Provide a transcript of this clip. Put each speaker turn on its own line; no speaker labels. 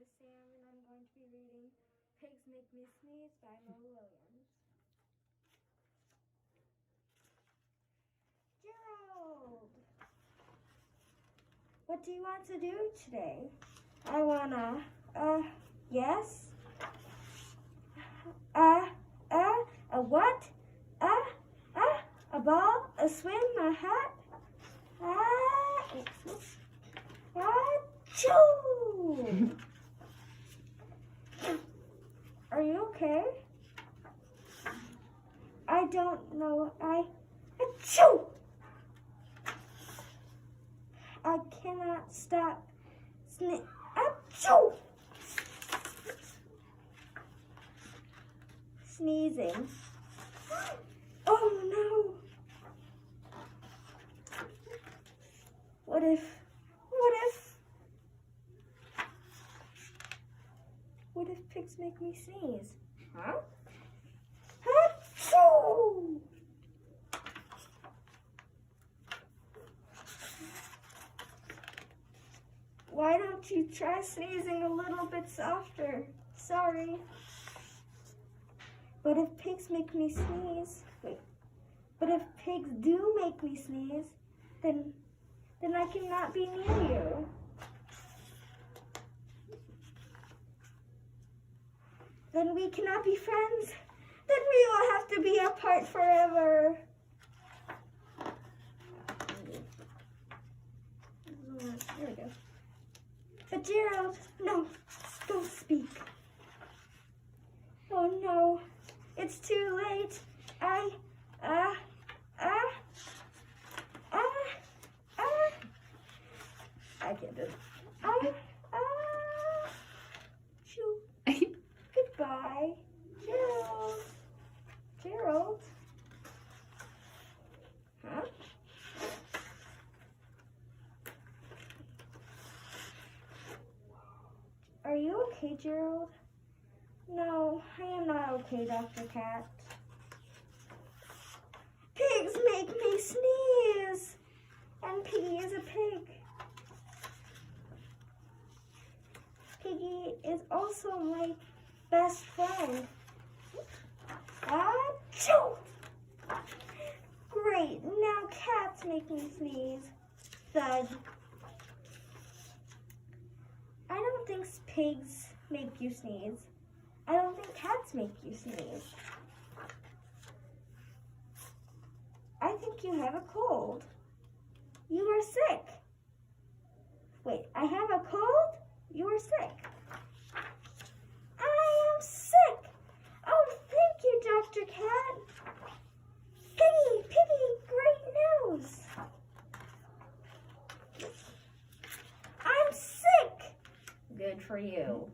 is Sam, and I'm going to be reading Pigs Make Me Sneeze by Mo Williams. Gerald! What do you want to do today? I wanna, yes? A what? A ball? A swim? A hat? Achoo! Are you okay? I don't know. Achoo! I cannot stop achoo! Sneezing. Oh no! What if pigs make me sneeze? Huh? Achoo! Why don't you try sneezing a little bit softer? Sorry. But if pigs make me sneeze, but if pigs do make me sneeze, then I cannot be near you. Then we cannot be friends. Then we will have to be apart forever. There we go. But Gerald, no, don't speak. Oh no, it's too late. I can't do it. Shoo. Goodbye, Gerald. Gerald? Huh? Are you okay, Gerald? No, I am not okay, Dr. Cat. Pigs make me sneeze! And Piggy is a pig. Piggy is also my best friend. Achoo! Great, now cats make me sneeze. Thud. I don't think pigs make you sneeze. I don't think cats make you sneeze. I think you have a cold. You are sick. Wait, I have a cold? You are sick. I am sick. Oh, thank you, Dr. Cat. Piggy, great news. I'm sick. Good for you.